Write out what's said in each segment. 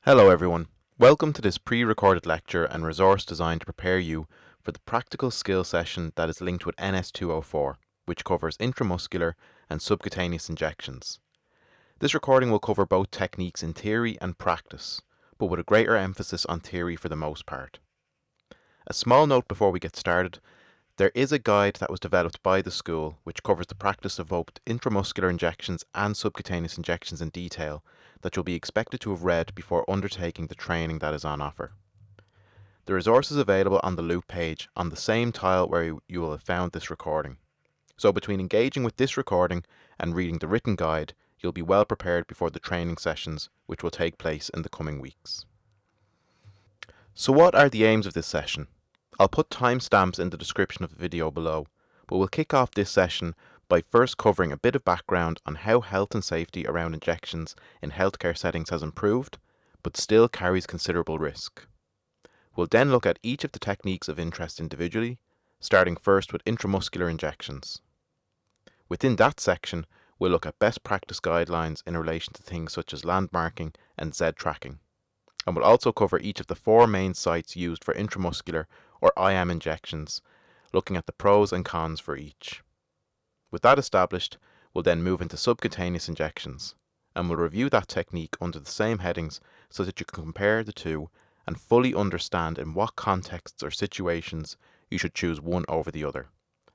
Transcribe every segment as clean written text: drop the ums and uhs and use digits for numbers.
Hello everyone. Welcome to this pre-recorded lecture and resource designed to prepare you for the practical skill session that is linked with NS204, which covers intramuscular and subcutaneous injections. This recording will cover both techniques in theory and practice, but with a greater emphasis on theory for the most part. A small note before we get started, there is a guide that was developed by the school which covers the practice of both intramuscular injections and subcutaneous injections in detail that you'll be expected to have read before undertaking the training that is on offer. The resource is available on the Loop page on the same tile where you will have found this recording. So between engaging with this recording and reading the written guide, you'll be well prepared before the training sessions which will take place in the coming weeks. So what are the aims of this session? I'll put timestamps in the description of the video below, but we'll kick off this session by first covering a bit of background on how health and safety around injections in healthcare settings has improved, but still carries considerable risk. We'll then look at each of the techniques of interest individually, starting first with intramuscular injections. Within that section, we'll look at best practice guidelines in relation to things such as landmarking and Z tracking. And we'll also cover each of the four main sites used for intramuscular or IM injections, looking at the pros and cons for each. With that established, we'll then move into subcutaneous injections, and we'll review that technique under the same headings so that you can compare the two and fully understand in what contexts or situations you should choose one over the other,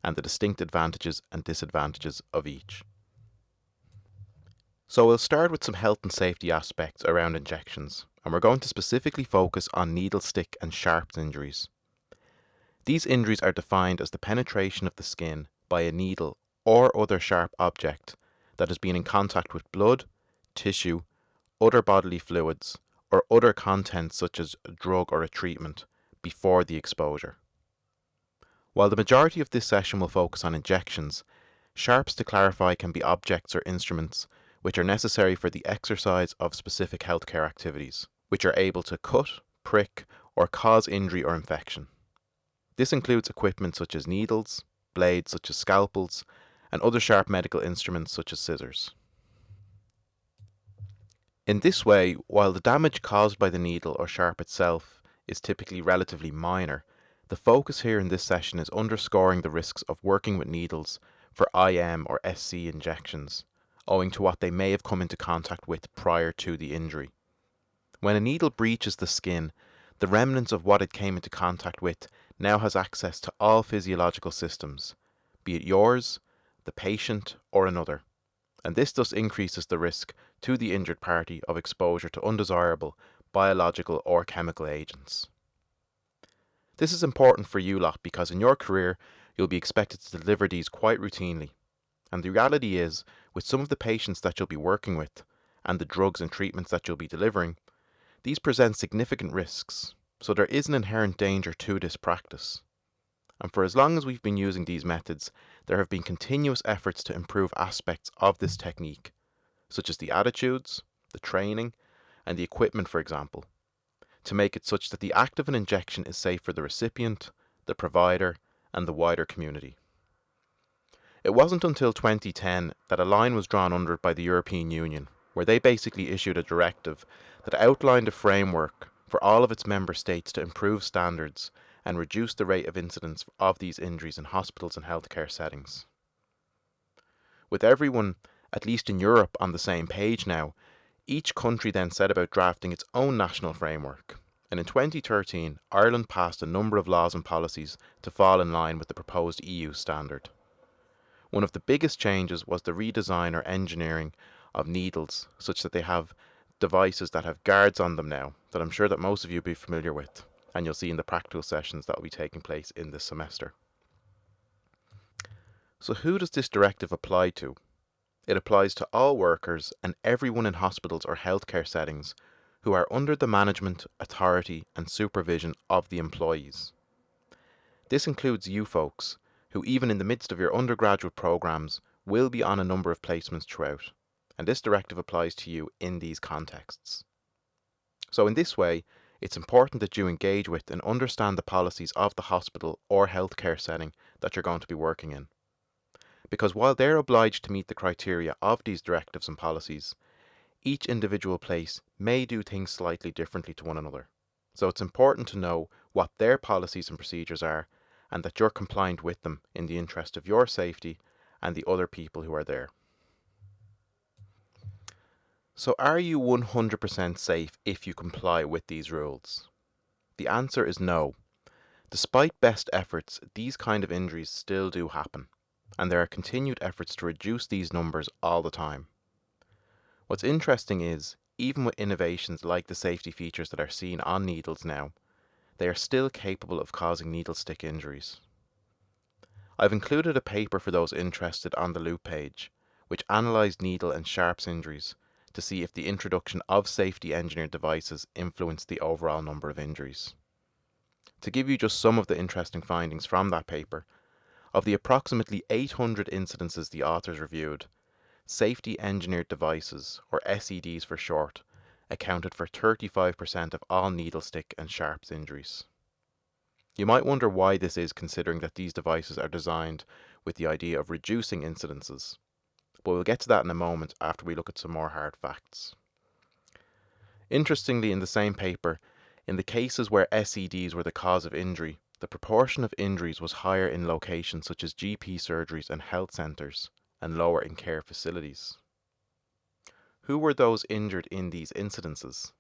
and the distinct advantages and disadvantages of each. So we'll start with some health and safety aspects around injections, and we're going to specifically focus on needle stick and sharps injuries. These injuries are defined as the penetration of the skin by a needle or other sharp object that has been in contact with blood, tissue, other bodily fluids, or other contents such as a drug or a treatment before the exposure. While the majority of this session will focus on injections, sharps to clarify can be objects or instruments which are necessary for the exercise of specific healthcare activities, which are able to cut, prick, or cause injury or infection. This includes equipment such as needles, blades such as scalpels, and other sharp medical instruments such as scissors. In this way, while the damage caused by the needle or sharp itself is typically relatively minor, the focus here in this session is underscoring the risks of working with needles for IM or SC injections, owing to what they may have come into contact with prior to the injury. When a needle breaches the skin, the remnants of what it came into contact with now has access to all physiological systems, be it yours, the patient, or another, and this thus increases the risk to the injured party of exposure to undesirable biological or chemical agents. This is important for you lot because in your career you'll be expected to deliver these quite routinely, and the reality is, with some of the patients that you'll be working with, and the drugs and treatments that you'll be delivering, these present significant risks, so there is an inherent danger to this practice. And for as long as we've been using these methods, there have been continuous efforts to improve aspects of this technique, such as the attitudes, the training, and the equipment, for example, to make it such that the act of an injection is safe for the recipient, the provider, and the wider community. It wasn't until 2010 that a line was drawn under it by the European Union, where they basically issued a directive that outlined a framework for all of its member states to improve standards and reduce the rate of incidence of these injuries in hospitals and healthcare settings. With everyone, at least in Europe, on the same page now, each country then set about drafting its own national framework, and in 2013 Ireland passed a number of laws and policies to fall in line with the proposed EU standard. One of the biggest changes was the redesign or engineering of needles such that they have devices that have guards on them now that I'm sure that most of you will be familiar with, and you'll see in the practical sessions that will be taking place in this semester. So who does this directive apply to? It applies to all workers and everyone in hospitals or healthcare settings who are under the management, authority and supervision of the employees. This includes you folks, who even in the midst of your undergraduate programs will be on a number of placements throughout, and this directive applies to you in these contexts. So in this way, it's important that you engage with and understand the policies of the hospital or healthcare setting that you're going to be working in. Because while they're obliged to meet the criteria of these directives and policies, each individual place may do things slightly differently to one another. So it's important to know what their policies and procedures are and that you're compliant with them in the interest of your safety and the other people who are there. So are you 100% safe if you comply with these rules? The answer is no. Despite best efforts, these kind of injuries still do happen, and there are continued efforts to reduce these numbers all the time. What's interesting is, even with innovations like the safety features that are seen on needles now, they are still capable of causing needle stick injuries. I've included a paper for those interested on the Loop page, which analysed needle and sharps injuries to see if the introduction of safety engineered devices influenced the overall number of injuries. To give you just some of the interesting findings from that paper, of the approximately 800 incidences the authors reviewed, safety engineered devices, or SEDs for short, accounted for 35% of all needle stick and sharps injuries. You might wonder why this is, considering that these devices are designed with the idea of reducing incidences, but we'll get to that in a moment after we look at some more hard facts. Interestingly, in the same paper, in the cases where SEDs were the cause of injury, the proportion of injuries was higher in locations such as GP surgeries and health centres, and lower in care facilities. Who were those injured in these incidences?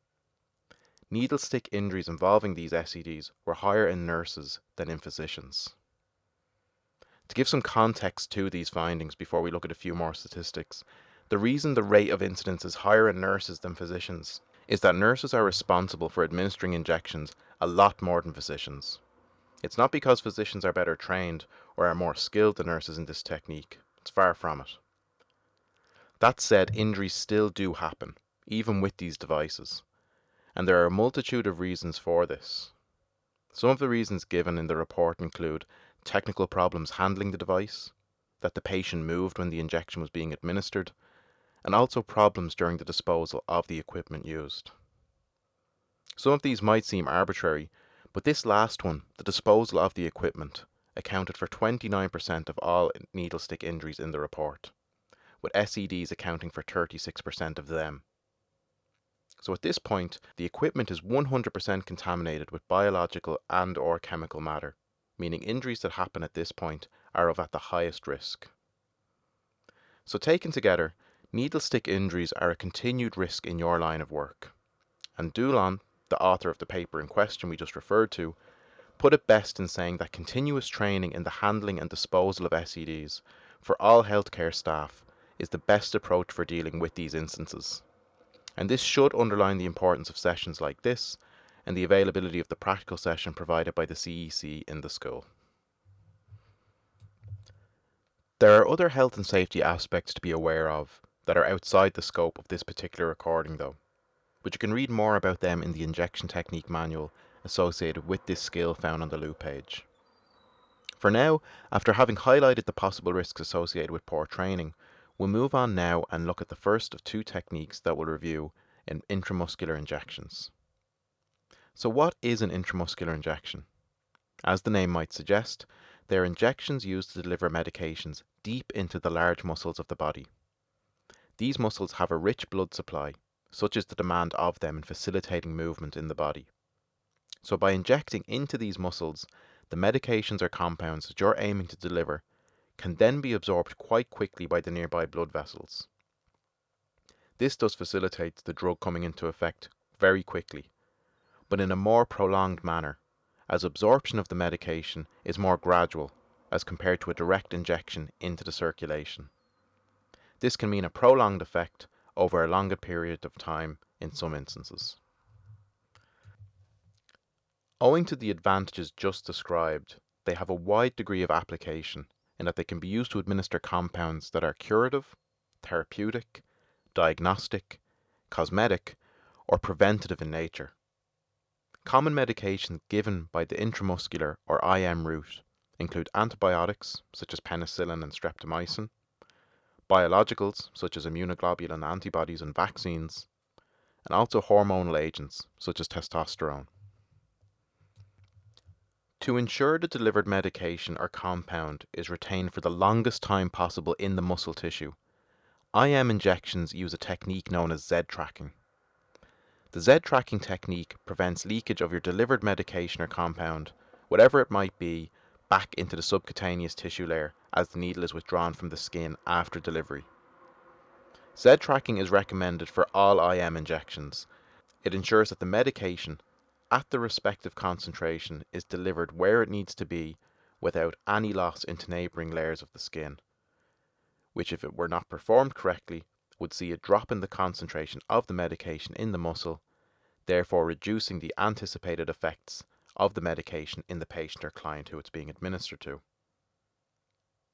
Needle stick injuries involving these SEDs were higher in nurses than in physicians. To give some context to these findings before we look at a few more statistics, the reason the rate of incidence is higher in nurses than physicians is that nurses are responsible for administering injections a lot more than physicians. It's not because physicians are better trained or are more skilled than nurses in this technique. It's far from it. That said, injuries still do happen, even with these devices, and there are a multitude of reasons for this. Some of the reasons given in the report include technical problems handling the device, that the patient moved when the injection was being administered, and also problems during the disposal of the equipment used. Some of these might seem arbitrary, but this last one, the disposal of the equipment, accounted for 29% of all needle stick injuries in the report, with SEDs accounting for 36% of them. So at this point, the equipment is 100% contaminated with biological and/or chemical matter, meaning injuries that happen at this point are of at the highest risk. So taken together, needle stick injuries are a continued risk in your line of work. And Doolan, the author of the paper in question we just referred to, put it best in saying that continuous training in the handling and disposal of SEDs for all healthcare staff is the best approach for dealing with these instances. And this should underline the importance of sessions like this and the availability of the practical session provided by the CEC in the school. There are other health and safety aspects to be aware of that are outside the scope of this particular recording though, but you can read more about them in the injection technique manual associated with this skill found on the Loop page. For now, after having highlighted the possible risks associated with poor training, we'll move on now and look at the first of two techniques that we'll review in intramuscular injections. So what is an intramuscular injection? As the name might suggest, they are injections used to deliver medications deep into the large muscles of the body. These muscles have a rich blood supply, such is the demand of them in facilitating movement in the body. So by injecting into these muscles, the medications or compounds that you're aiming to deliver can then be absorbed quite quickly by the nearby blood vessels. This does facilitate the drug coming into effect very quickly, but in a more prolonged manner, as absorption of the medication is more gradual as compared to a direct injection into the circulation. This can mean a prolonged effect over a longer period of time in some instances. Owing to the advantages just described, they have a wide degree of application in that they can be used to administer compounds that are curative, therapeutic, diagnostic, cosmetic, or preventative in nature. Common medications given by the intramuscular or IM route include antibiotics such as penicillin and streptomycin, biologicals such as immunoglobulin antibodies and vaccines, and also hormonal agents such as testosterone. To ensure the delivered medication or compound is retained for the longest time possible in the muscle tissue, IM injections use a technique known as Z-tracking. The Z-tracking technique prevents leakage of your delivered medication or compound, whatever it might be, back into the subcutaneous tissue layer as the needle is withdrawn from the skin after delivery. Z-tracking is recommended for all IM injections. It ensures that the medication, at the respective concentration, is delivered where it needs to be without any loss into neighbouring layers of the skin, which, if it were not performed correctly, would see a drop in the concentration of the medication in the muscle, therefore reducing the anticipated effects of the medication in the patient or client who it's being administered to.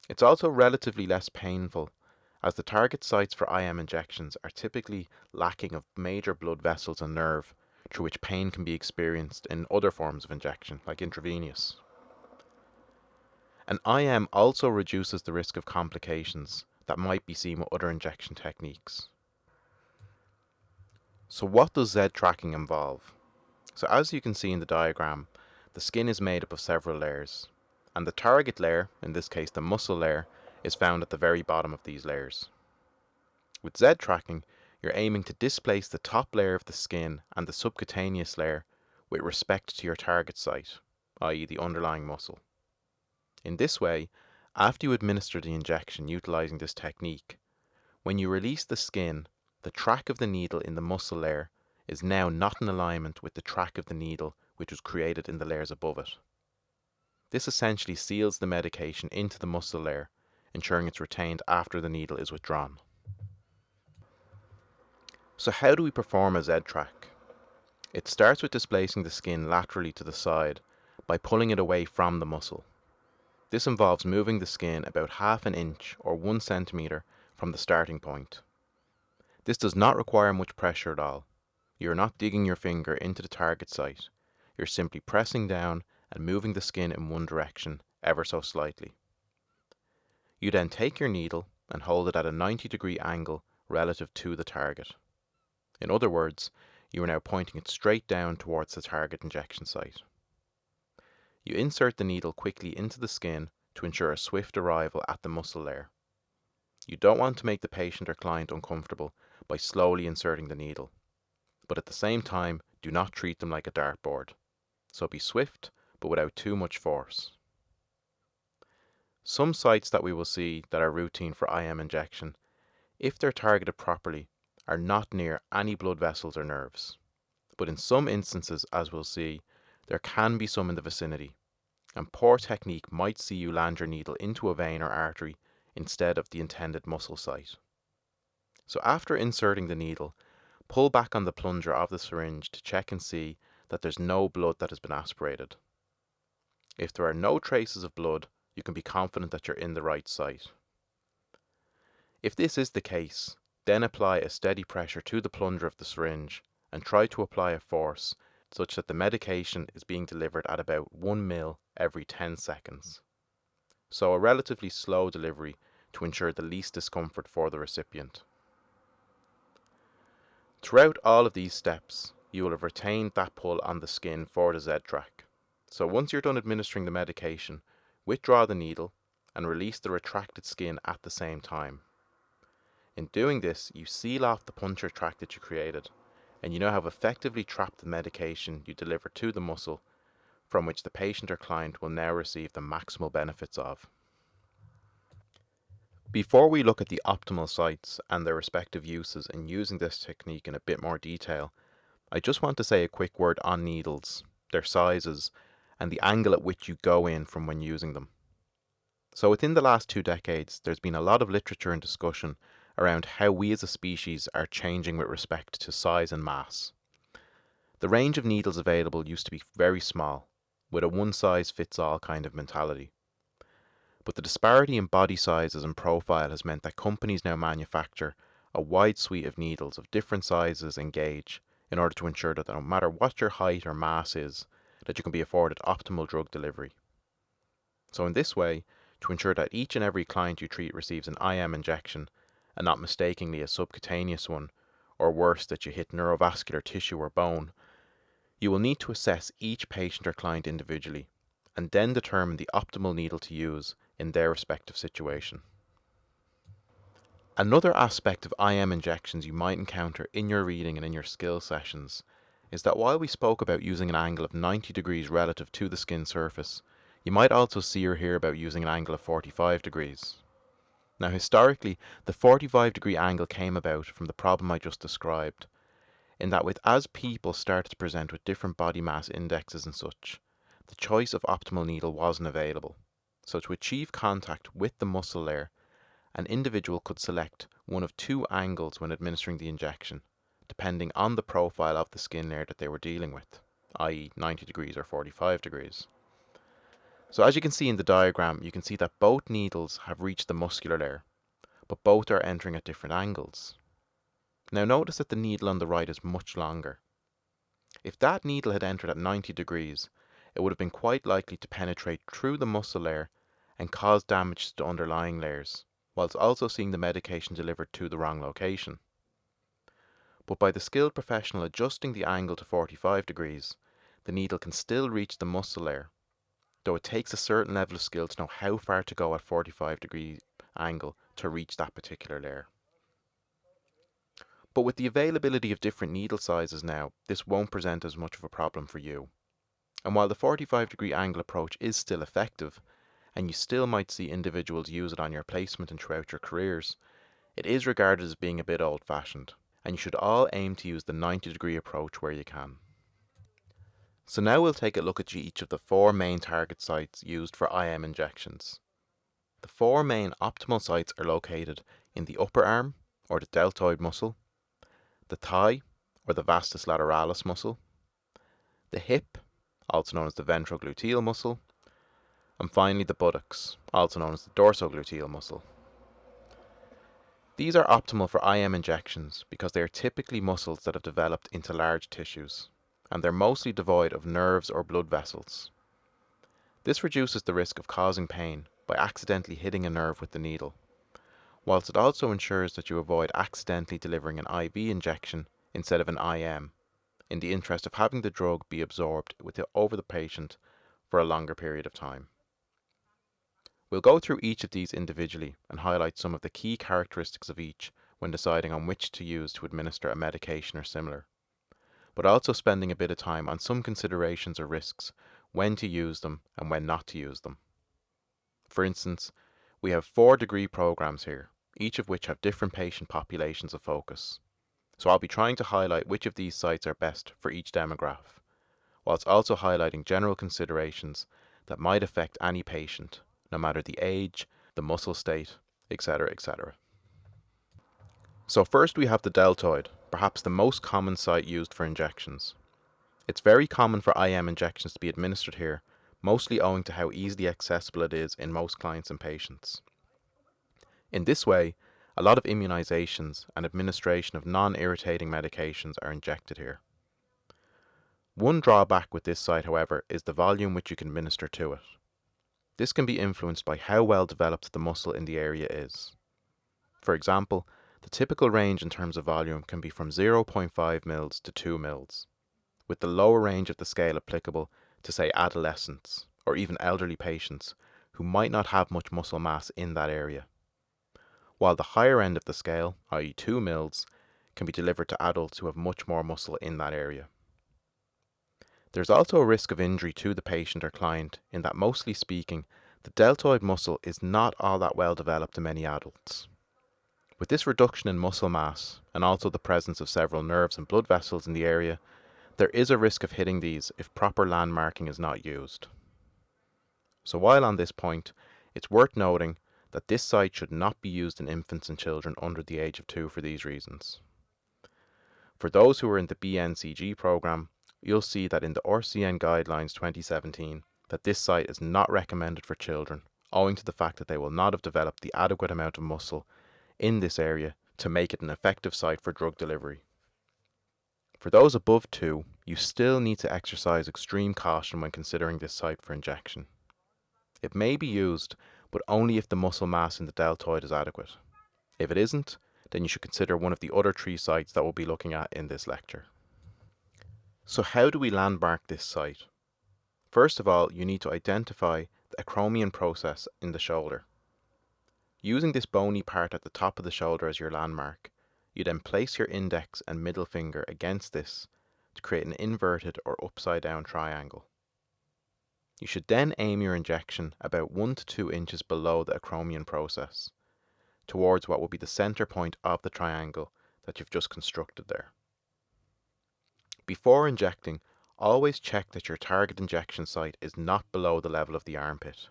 It's also relatively less painful, as the target sites for IM injections are typically lacking of major blood vessels and nerve, through which pain can be experienced in other forms of injection, like intravenous. An IM also reduces the risk of complications that might be seen with other injection techniques. So what does Z-tracking involve? So as you can see in the diagram, the skin is made up of several layers, and the target layer, in this case the muscle layer, is found at the very bottom of these layers. With Z-tracking, you're aiming to displace the top layer of the skin and the subcutaneous layer with respect to your target site, i.e. the underlying muscle. In this way, after you administer the injection utilizing this technique, when you release the skin, the track of the needle in the muscle layer is now not in alignment with the track of the needle which was created in the layers above it. This essentially seals the medication into the muscle layer, ensuring it's retained after the needle is withdrawn. So how do we perform a Z-track? It starts with displacing the skin laterally to the side by pulling it away from the muscle. This involves moving the skin about half an inch or 1 centimeter from the starting point. This does not require much pressure at all. You are not digging your finger into the target site. You're simply pressing down and moving the skin in one direction, ever so slightly. You then take your needle and hold it at a 90-degree angle relative to the target. In other words, you are now pointing it straight down towards the target injection site. You insert the needle quickly into the skin to ensure a swift arrival at the muscle layer. You don't want to make the patient or client uncomfortable by slowly inserting the needle, but at the same time, do not treat them like a dartboard. So be swift, but without too much force. Some sites that we will see that are routine for IM injection, if they're targeted properly, are not near any blood vessels or nerves. But in some instances, as we'll see, there can be some in the vicinity, and poor technique might see you land your needle into a vein or artery instead of the intended muscle site. So after inserting the needle, pull back on the plunger of the syringe to check and see that there's no blood that has been aspirated. If there are no traces of blood, you can be confident that you're in the right site. If this is the case, then apply a steady pressure to the plunger of the syringe and try to apply a force such that the medication is being delivered at about 1 ml every 10 seconds. So a relatively slow delivery to ensure the least discomfort for the recipient. Throughout all of these steps, you will have retained that pull on the skin for the Z-track. So once you're done administering the medication, withdraw the needle and release the retracted skin at the same time. In doing this, you seal off the puncture track that you created, and you now have effectively trapped the medication you deliver to the muscle, from which the patient or client will now receive the maximal benefits of. Before we look at the optimal sites and their respective uses in using this technique in a bit more detail, I just want to say a quick word on needles, their sizes, and the angle at which you go in from when using them. So within the last 2 decades, there's been a lot of literature and discussion around how we as a species are changing with respect to size and mass. The range of needles available used to be very small, with a one-size-fits-all kind of mentality. But the disparity in body sizes and profile has meant that companies now manufacture a wide suite of needles of different sizes and gauge in order to ensure that no matter what your height or mass is, that you can be afforded optimal drug delivery. So in this way, to ensure that each and every client you treat receives an IM injection and not mistakenly a subcutaneous one, or worse, that you hit neurovascular tissue or bone, you will need to assess each patient or client individually and then determine the optimal needle to use in their respective situation. Another aspect of IM injections you might encounter in your reading and in your skill sessions is that while we spoke about using an angle of 90 degrees relative to the skin surface, you might also see or hear about using an angle of 45 degrees. Now historically, the 45-degree angle came about from the problem I just described, in that as people started to present with different body mass indexes and such, the choice of optimal needle wasn't available. So to achieve contact with the muscle layer, an individual could select one of two angles when administering the injection, depending on the profile of the skin layer that they were dealing with, i.e. 90 degrees or 45 degrees. So as you can see in the diagram, you can see that both needles have reached the muscular layer, but both are entering at different angles. Now notice that the needle on the right is much longer. If that needle had entered at 90 degrees, it would have been quite likely to penetrate through the muscle layer and cause damage to the underlying layers, whilst also seeing the medication delivered to the wrong location. But by the skilled professional adjusting the angle to 45 degrees, the needle can still reach the muscle layer, though it takes a certain level of skill to know how far to go at 45-degree angle to reach that particular layer. But with the availability of different needle sizes now, this won't present as much of a problem for you. And while the 45-degree angle approach is still effective, and you still might see individuals use it on your placement and throughout your careers, it is regarded as being a bit old-fashioned, and you should all aim to use the 90-degree approach where you can. So now we'll take a look at each of the four main target sites used for IM injections. The four main optimal sites are located in the upper arm, or the deltoid muscle, the thigh, or the vastus lateralis muscle, the hip, also known as the ventrogluteal muscle, and finally the buttocks, also known as the dorsal gluteal muscle. These are optimal for IM injections because they are typically muscles that have developed into large tissues, and they're mostly devoid of nerves or blood vessels. This reduces the risk of causing pain by accidentally hitting a nerve with the needle, whilst it also ensures that you avoid accidentally delivering an IV injection instead of an IM, in the interest of having the drug be absorbed over the patient for a longer period of time. We'll go through each of these individually and highlight some of the key characteristics of each when deciding on which to use to administer a medication or similar, but also spending a bit of time on some considerations or risks, when to use them and when not to use them. For instance, we have 4 degree programs here, each of which have different patient populations of focus. So I'll be trying to highlight which of these sites are best for each demograph, whilst also highlighting general considerations that might affect any patient, no matter the age, the muscle state, etc., etc. So first we have the deltoid, perhaps the most common site used for injections. It's very common for IM injections to be administered here, mostly owing to how easily accessible it is in most clients and patients. In this way, a lot of immunizations and administration of non-irritating medications are injected here. One drawback with this site, however, is the volume which you can administer to it. This can be influenced by how well developed the muscle in the area is. For example, the typical range in terms of volume can be from 0.5 mils to 2 mils, with the lower range of the scale applicable to, say, adolescents or even elderly patients who might not have much muscle mass in that area, while the higher end of the scale, i.e. 2 mils, can be delivered to adults who have much more muscle in that area. There's also a risk of injury to the patient or client in that, mostly speaking, the deltoid muscle is not all that well developed in many adults. With this reduction in muscle mass, and also the presence of several nerves and blood vessels in the area, there is a risk of hitting these if proper landmarking is not used. So while on this point, it's worth noting that this site should not be used in infants and children under the age of 2 for these reasons. For those who are in the BNCG program, you'll see that in the RCN Guidelines 2017 that this site is not recommended for children, owing to the fact that they will not have developed the adequate amount of muscle in this area to make it an effective site for drug delivery. For those above 2, you still need to exercise extreme caution when considering this site for injection. It may be used, but only if the muscle mass in the deltoid is adequate. If it isn't, then you should consider one of the other 3 sites that we'll be looking at in this lecture. So how do we landmark this site? First of all, you need to identify the acromion process in the shoulder. Using this bony part at the top of the shoulder as your landmark, you then place your index and middle finger against this to create an inverted or upside down triangle. You should then aim your injection about 1 to 2 inches below the acromion process, towards what will be the center point of the triangle that you've just constructed there. Before injecting, always check that your target injection site is not below the level of the armpit.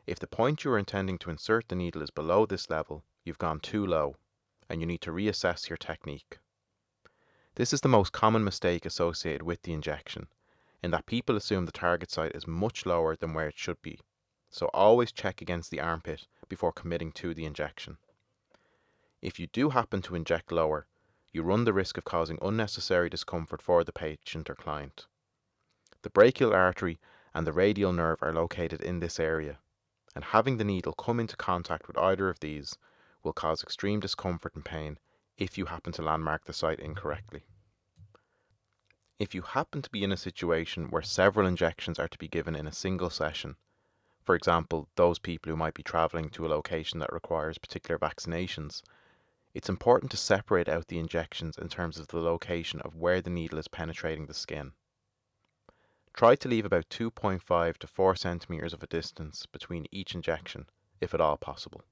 If the point you are intending to insert the needle is below this level, you've gone too low, and you need to reassess your technique. This is the most common mistake associated with the injection, in that people assume the target site is much lower than where it should be, so always check against the armpit before committing to the injection. If you do happen to inject lower, you run the risk of causing unnecessary discomfort for the patient or client. The brachial artery and the radial nerve are located in this area, and having the needle come into contact with either of these will cause extreme discomfort and pain if you happen to landmark the site incorrectly. If you happen to be in a situation where several injections are to be given in a single session, for example, those people who might be travelling to a location that requires particular vaccinations, it's important to separate out the injections in terms of the location of where the needle is penetrating the skin. Try to leave about 2.5 to 4 centimeters of a distance between each injection, if at all possible.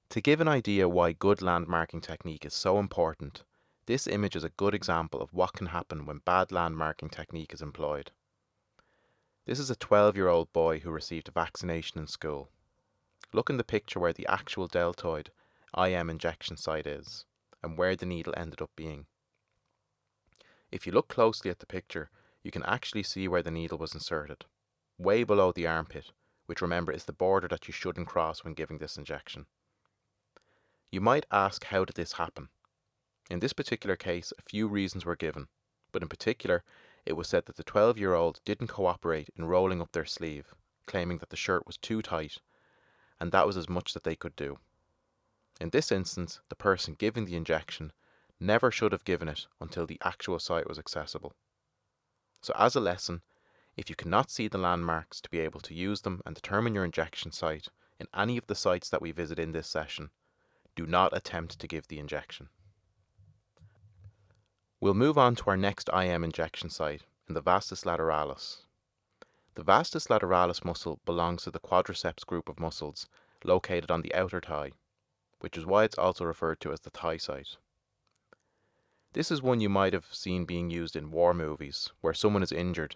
To give an idea why good landmarking technique is so important, this image is a good example of what can happen when bad landmarking technique is employed. This is a 12-year-old boy who received a vaccination in school. Look in the picture where the actual deltoid IM injection site is, and where the needle ended up being. If you look closely at the picture, you can actually see where the needle was inserted, way below the armpit, which remember is the border that you shouldn't cross when giving this injection. You might ask, how did this happen? In this particular case, a few reasons were given, but in particular, it was said that the 12-year-old didn't cooperate in rolling up their sleeve, claiming that the shirt was too tight, and that was as much that they could do. In this instance, the person giving the injection never should have given it until the actual site was accessible. So as a lesson, if you cannot see the landmarks to be able to use them and determine your injection site in any of the sites that we visit in this session, do not attempt to give the injection. We'll move on to our next IM injection site in the vastus lateralis. The vastus lateralis muscle belongs to the quadriceps group of muscles located on the outer thigh, which is why it's also referred to as the thigh site. This is one you might have seen being used in war movies, where someone is injured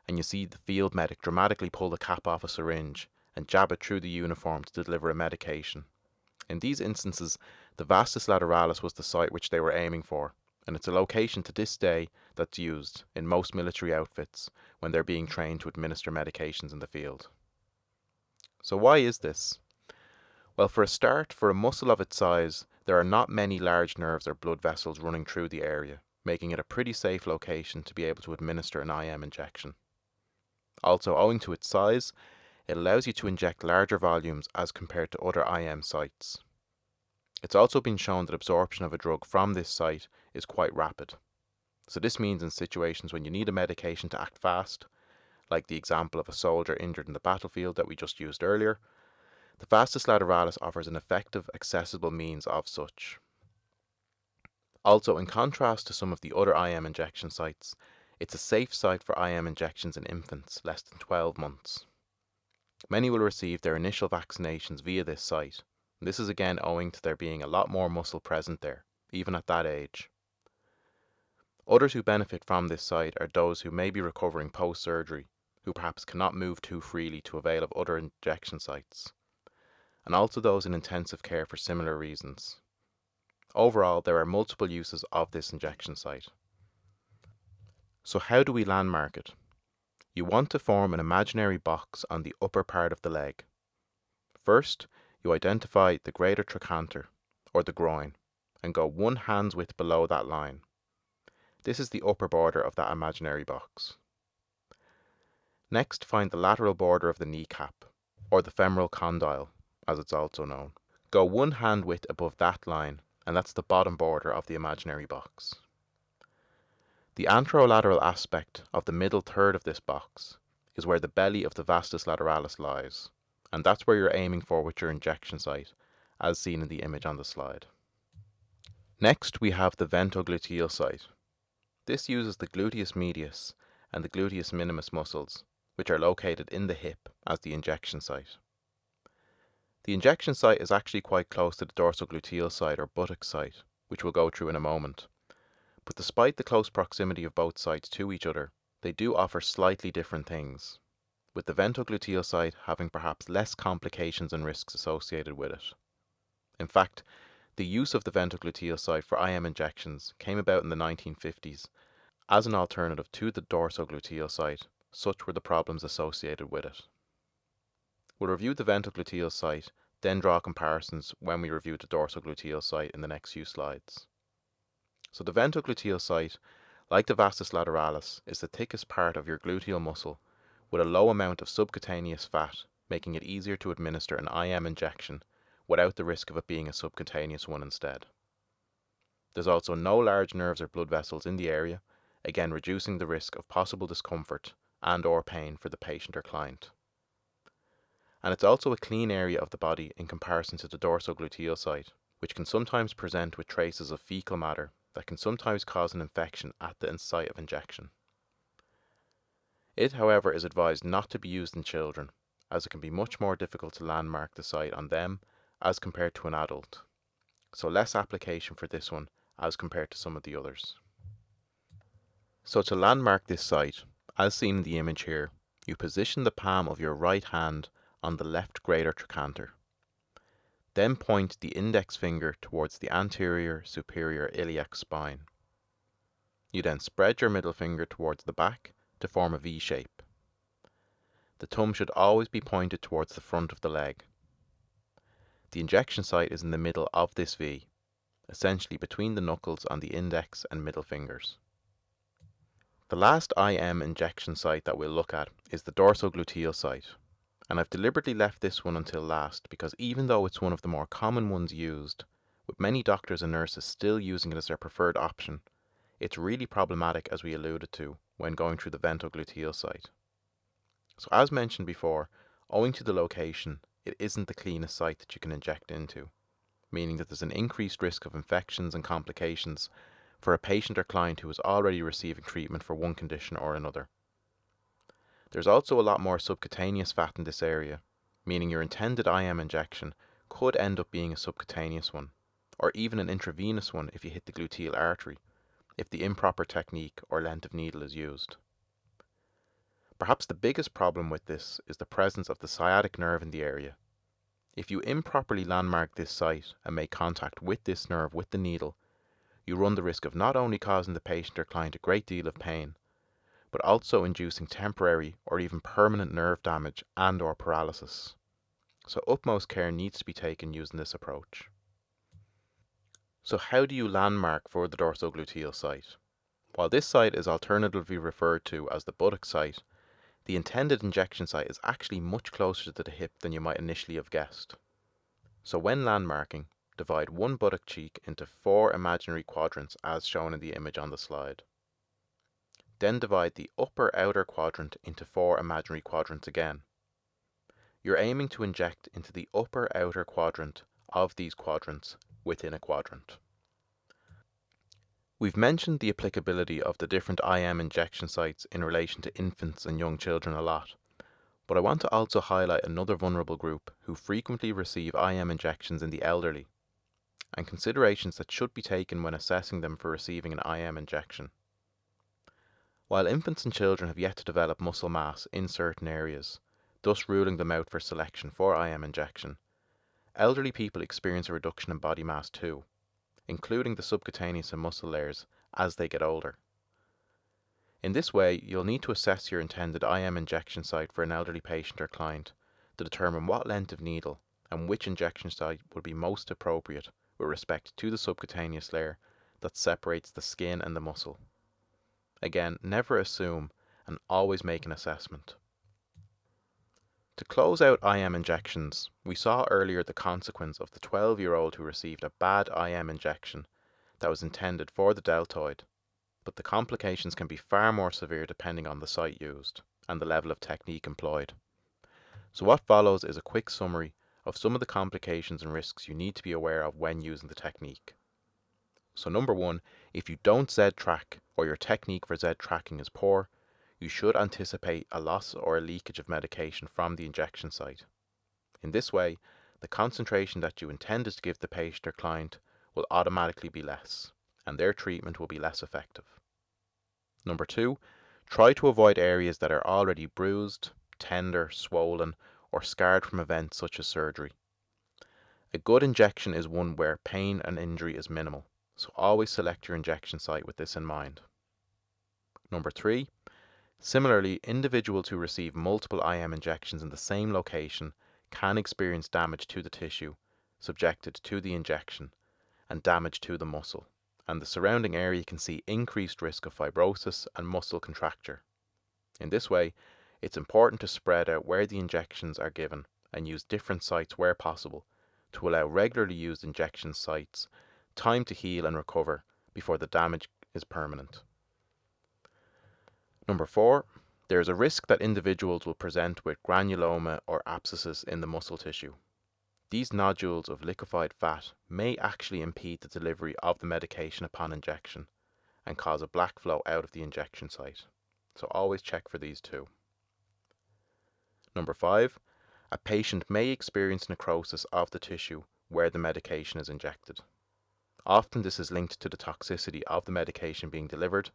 and you see the field medic dramatically pull the cap off a syringe and jab it through the uniform to deliver a medication. In these instances, the vastus lateralis was the site which they were aiming for, and it's a location to this day that's used in most military outfits when they're being trained to administer medications in the field. So why is this? Well, for a start, for a muscle of its size, there are not many large nerves or blood vessels running through the area, making it a pretty safe location to be able to administer an IM injection. Also, owing to its size, it allows you to inject larger volumes as compared to other IM sites. It's also been shown that absorption of a drug from this site is quite rapid. So this means in situations when you need a medication to act fast, like the example of a soldier injured in the battlefield that we just used earlier, the vastus lateralis offers an effective, accessible means of such. Also, in contrast to some of the other IM injection sites, it's a safe site for IM injections in infants less than 12 months. Many will receive their initial vaccinations via this site, and this is again owing to there being a lot more muscle present there, even at that age. Others who benefit from this site are those who may be recovering post-surgery, who perhaps cannot move too freely to avail of other injection sites, and also those in intensive care for similar reasons. Overall, there are multiple uses of this injection site. So how do we landmark it? You want to form an imaginary box on the upper part of the leg. First, you identify the greater trochanter, or the groin, and go 1 hand's width below that line. This is the upper border of that imaginary box. Next, find the lateral border of the kneecap, or the femoral condyle, as it's also known. Go 1 hand width above that line, and that's the bottom border of the imaginary box. The anterolateral aspect of the middle third of this box is where the belly of the vastus lateralis lies, and that's where you're aiming for with your injection site, as seen in the image on the slide. Next, we have the ventrogluteal site. This uses the gluteus medius and the gluteus minimus muscles, which are located in the hip, as the injection site. The injection site is actually quite close to the dorsal gluteal site or buttock site, which we'll go through in a moment. But despite the close proximity of both sites to each other, they do offer slightly different things, with the ventrogluteal site having perhaps less complications and risks associated with it. In fact, the use of the ventrogluteal site for IM injections came about in the 1950s as an alternative to the dorsal gluteal site. Such were the problems associated with it. We'll review the ventrogluteal site, then draw comparisons when we review the dorsal gluteal site in the next few slides. So the ventrogluteal site, like the vastus lateralis, is the thickest part of your gluteal muscle with a low amount of subcutaneous fat, making it easier to administer an IM injection without the risk of it being a subcutaneous one instead. There's also no large nerves or blood vessels in the area, again reducing the risk of possible discomfort and or pain for the patient or client. And it's also a clean area of the body in comparison to the dorsal gluteal site, which can sometimes present with traces of fecal matter that can sometimes cause an infection at the site of injection. It, however, is advised not to be used in children, as it can be much more difficult to landmark the site on them as compared to an adult. So less application for this one as compared to some of the others. So to landmark this site, as seen in the image here, you position the palm of your right hand on the left greater trochanter. Then point the index finger towards the anterior superior iliac spine. You then spread your middle finger towards the back to form a V shape. The thumb should always be pointed towards the front of the leg. The injection site is in the middle of this V, essentially between the knuckles on the index and middle fingers. The last IM injection site that we'll look at is the dorsal gluteal site, and I've deliberately left this one until last because even though it's one of the more common ones used, with many doctors and nurses still using it as their preferred option, it's really problematic, as we alluded to when going through the ventrogluteal site. So as mentioned before, owing to the location, it isn't the cleanest site that you can inject into, meaning that there's an increased risk of infections and complications for a patient or client who is already receiving treatment for one condition or another. There's also a lot more subcutaneous fat in this area, meaning your intended IM injection could end up being a subcutaneous one, or even an intravenous one if you hit the gluteal artery, if the improper technique or length of needle is used. Perhaps the biggest problem with this is the presence of the sciatic nerve in the area. If you improperly landmark this site and make contact with this nerve with the needle, you run the risk of not only causing the patient or client a great deal of pain, but also inducing temporary or even permanent nerve damage and or paralysis. So utmost care needs to be taken using this approach. So how do you landmark for the dorsal gluteal site? While this site is alternatively referred to as the buttock site, the intended injection site is actually much closer to the hip than you might initially have guessed. So when landmarking, divide one buttock cheek into 4 imaginary quadrants as shown in the image on the slide. Then divide the upper outer quadrant into 4 imaginary quadrants again. You're aiming to inject into the upper outer quadrant of these quadrants within a quadrant. We've mentioned the applicability of the different IM injection sites in relation to infants and young children a lot, but I want to also highlight another vulnerable group who frequently receive IM injections in the elderly, and considerations that should be taken when assessing them for receiving an IM injection. While infants and children have yet to develop muscle mass in certain areas, thus ruling them out for selection for IM injection, elderly people experience a reduction in body mass too, including the subcutaneous and muscle layers as they get older. In this way, you'll need to assess your intended IM injection site for an elderly patient or client to determine what length of needle and which injection site would be most appropriate with respect to the subcutaneous layer that separates the skin and the muscle. Again, never assume and always make an assessment. To close out IM injections, we saw earlier the consequence of the 12-year-old who received a bad IM injection that was intended for the deltoid, but the complications can be far more severe depending on the site used and the level of technique employed. So what follows is a quick summary of some of the complications and risks you need to be aware of when using the technique. So number 1, if you don't Z-track or your technique for Z-tracking is poor, you should anticipate a loss or a leakage of medication from the injection site. In this way, the concentration that you intended to give the patient or client will automatically be less, and their treatment will be less effective. Number 2, try to avoid areas that are already bruised, tender, swollen, or scarred from events such as surgery. A good injection is one where pain and injury is minimal, so always select your injection site with this in mind. Number 3, similarly, individuals who receive multiple IM injections in the same location can experience damage to the tissue subjected to the injection and damage to the muscle, and the surrounding area can see increased risk of fibrosis and muscle contracture. In this way, it's important to spread out where the injections are given and use different sites where possible to allow regularly used injection sites time to heal and recover before the damage is permanent. Number 4, there is a risk that individuals will present with granuloma or abscesses in the muscle tissue. These nodules of liquefied fat may actually impede the delivery of the medication upon injection and cause a black flow out of the injection site, so always check for these too. Number 5, a patient may experience necrosis of the tissue where the medication is injected. Often this is linked to the toxicity of the medication being delivered,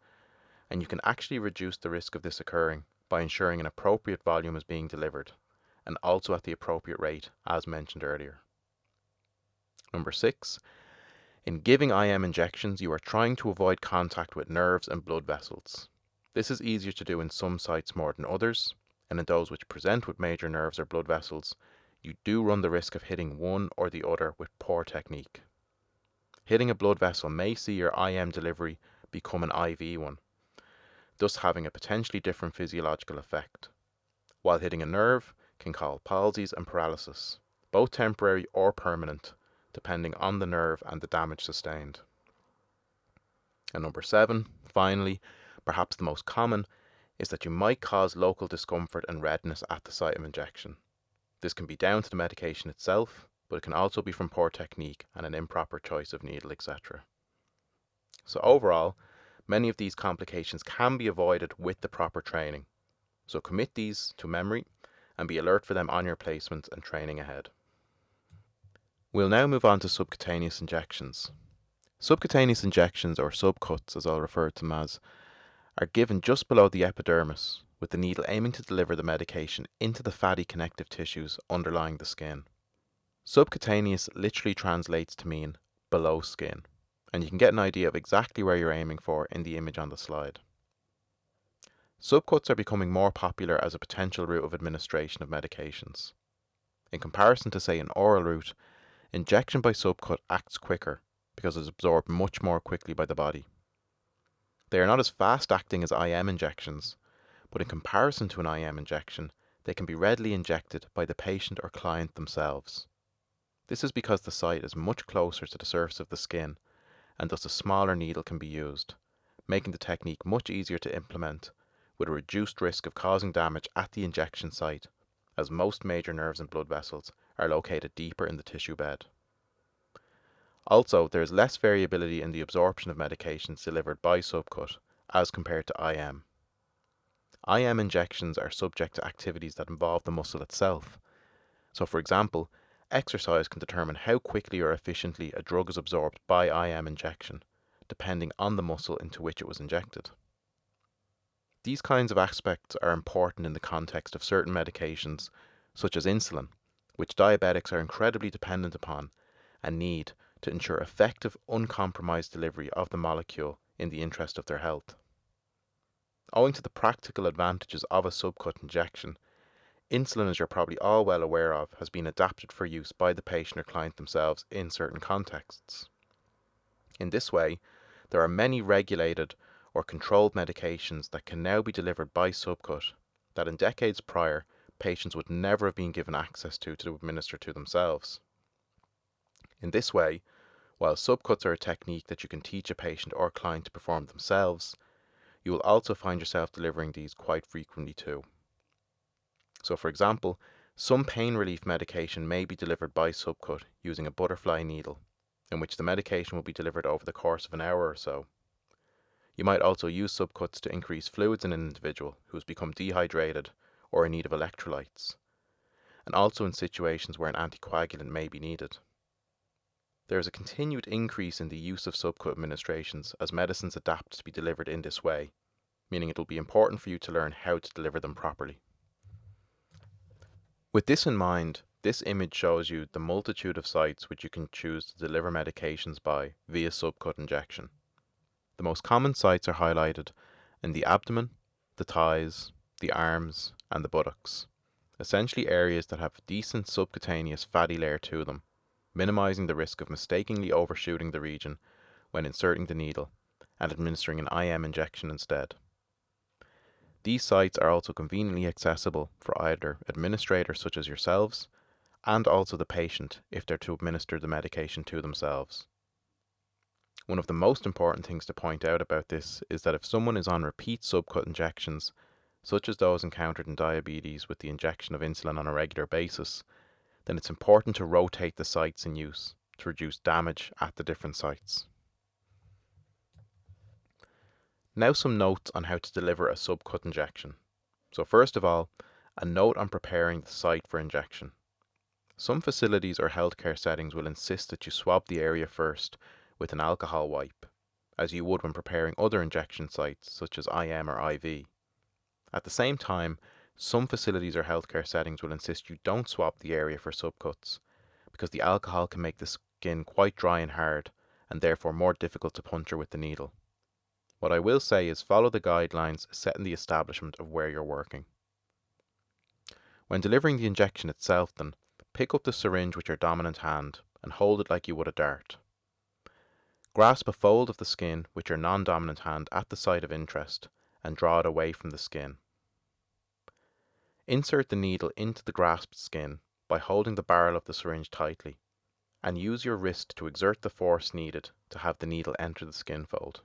and you can actually reduce the risk of this occurring by ensuring an appropriate volume is being delivered, and also at the appropriate rate, as mentioned earlier. Number 6, in giving IM injections, you are trying to avoid contact with nerves and blood vessels. This is easier to do in some sites more than others, and in those which present with major nerves or blood vessels, you do run the risk of hitting one or the other with poor technique. Hitting a blood vessel may see your IM delivery become an IV one, thus having a potentially different physiological effect, while hitting a nerve can cause palsies and paralysis, both temporary or permanent, depending on the nerve and the damage sustained. And number 7, finally, perhaps the most common, is that you might cause local discomfort and redness at the site of injection. This can be down to the medication itself, but it can also be from poor technique and an improper choice of needle, etc. So overall, many of these complications can be avoided with the proper training. So commit these to memory and be alert for them on your placement and training ahead. We'll now move on to subcutaneous injections. Subcutaneous injections, or subcuts as I'll refer to them as, are given just below the epidermis, with the needle aiming to deliver the medication into the fatty connective tissues underlying the skin. Subcutaneous literally translates to mean below skin, and you can get an idea of exactly where you're aiming for in the image on the slide. Subcuts are becoming more popular as a potential route of administration of medications. In comparison to, say, an oral route, injection by subcut acts quicker because it is absorbed much more quickly by the body. They are not as fast acting as IM injections, but in comparison to an IM injection, they can be readily injected by the patient or client themselves. This is because the site is much closer to the surface of the skin, and thus a smaller needle can be used, making the technique much easier to implement with a reduced risk of causing damage at the injection site, as most major nerves and blood vessels are located deeper in the tissue bed. Also, there is less variability in the absorption of medications delivered by subcut as compared to IM. IM injections are subject to activities that involve the muscle itself. So for example, exercise can determine how quickly or efficiently a drug is absorbed by IM injection, depending on the muscle into which it was injected. These kinds of aspects are important in the context of certain medications, such as insulin, which diabetics are incredibly dependent upon and need to ensure effective, uncompromised delivery of the molecule in the interest of their health. Owing to the practical advantages of a subcut injection, insulin, as you're probably all well aware of, has been adapted for use by the patient or client themselves in certain contexts. In this way, there are many regulated or controlled medications that can now be delivered by subcut that in decades prior patients would never have been given access to administer to themselves. In this way, while subcuts are a technique that you can teach a patient or client to perform themselves, you will also find yourself delivering these quite frequently too. So for example, Some pain relief medication may be delivered by subcut using a butterfly needle, in which the medication will be delivered over the course of an hour or so. You might also use subcuts to increase fluids in an individual who has become dehydrated or in need of electrolytes, and also in situations where an anticoagulant may be needed. There is a continued increase in the use of subcut administrations as medicines adapt to be delivered in this way, meaning it will be important for you to learn how to deliver them properly. With this in mind, this image shows you the multitude of sites which you can choose to deliver medications by via subcut injection. The most common sites are highlighted in the abdomen, the thighs, the arms, and the buttocks, essentially areas that have decent subcutaneous fatty layer to them, minimizing the risk of mistakenly overshooting the region when inserting the needle and administering an IM injection instead. These sites are also conveniently accessible for either administrators such as yourselves and also the patient if they're to administer the medication to themselves. One of the most important things to point out about this is that if someone is on repeat subcut injections, such as those encountered in diabetes with the injection of insulin on a regular basis, then it's important to rotate the sites in use to reduce damage at the different sites. Now some notes on how to deliver a subcut injection. So first of all, a note on preparing the site for injection. Some facilities or healthcare settings will insist that you swab the area first with an alcohol wipe, as you would when preparing other injection sites such as IM or IV. At the same time, some facilities or healthcare settings will insist you don't swab the area for subcuts, because the alcohol can make the skin quite dry and hard, and therefore more difficult to puncture with the needle. What I will say is follow the guidelines set in the establishment of where you're working. When delivering the injection itself then, pick up the syringe with your dominant hand and hold it like you would a dart. Grasp a fold of the skin with your non-dominant hand at the site of interest and draw it away from the skin. Insert the needle into the grasped skin by holding the barrel of the syringe tightly, and use your wrist to exert the force needed to have the needle enter the skin fold.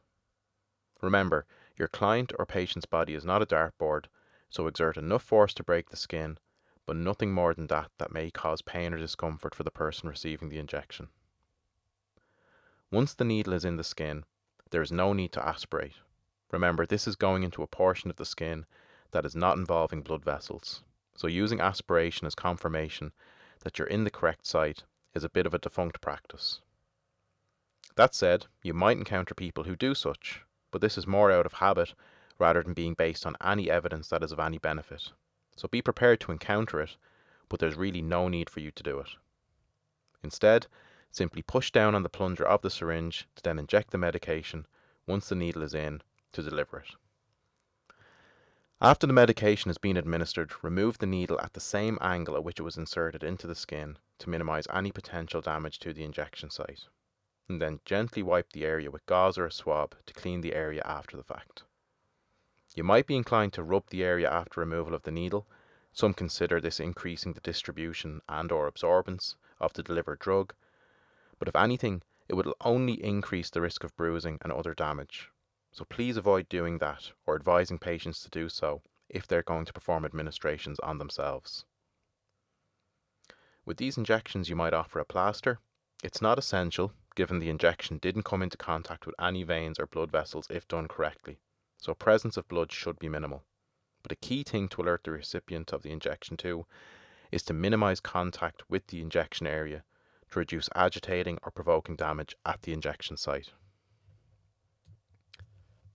Remember, your client or patient's body is not a dartboard, so exert enough force to break the skin, but nothing more than that may cause pain or discomfort for the person receiving the injection. Once the needle is in the skin, there is no need to aspirate. Remember, this is going into a portion of the skin that is not involving blood vessels, so using aspiration as confirmation that you're in the correct site is a bit of a defunct practice. That said, you might encounter people who do such, but this is more out of habit rather than being based on any evidence that is of any benefit. So be prepared to encounter it, but there's really no need for you to do it. Instead, simply push down on the plunger of the syringe to then inject the medication once the needle is in to deliver it. After the medication has been administered, remove the needle at the same angle at which it was inserted into the skin to minimize any potential damage to the injection site, and then gently wipe the area with gauze or a swab to clean the area after the fact. You might be inclined to rub the area after removal of the needle. Some consider this increasing the distribution and or absorbance of the delivered drug, but if anything, it will only increase the risk of bruising and other damage. So please avoid doing that or advising patients to do so if they're going to perform administrations on themselves. With these injections you might offer a plaster. It's not essential, given the injection didn't come into contact with any veins or blood vessels if done correctly, so presence of blood should be minimal. But a key thing to alert the recipient of the injection to is to minimize contact with the injection area to reduce agitating or provoking damage at the injection site.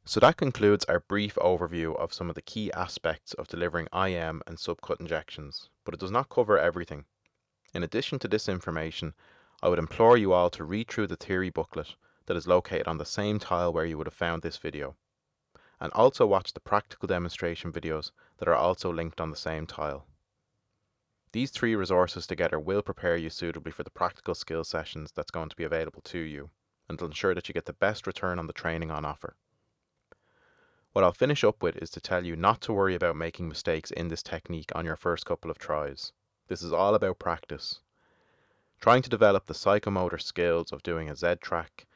So that concludes our brief overview of some of the key aspects of delivering IM and subcut injections, but it does not cover everything. In addition to this information, I would implore you all to read through the theory booklet that is located on the same tile where you would have found this video, and also watch the practical demonstration videos that are also linked on the same tile. These three resources together will prepare you suitably for the practical skill sessions that's going to be available to you, and will ensure that you get the best return on the training on offer. What I'll finish up with is to tell you not to worry about making mistakes in this technique on your first couple of tries. This is all about practice. Trying to develop the psychomotor skills of doing a Z-track,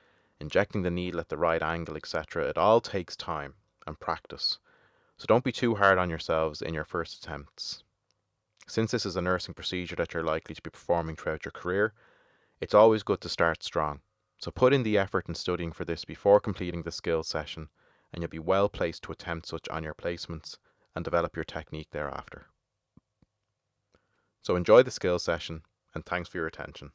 injecting the needle at the right angle, etc. It all takes time and practice. So don't be too hard on yourselves in your first attempts. Since this is a nursing procedure that you're likely to be performing throughout your career, it's always good to start strong. So put in the effort in studying for this before completing the skills session, and you'll be well placed to attempt such on your placements and develop your technique thereafter. So enjoy the skills session, and thanks for your attention.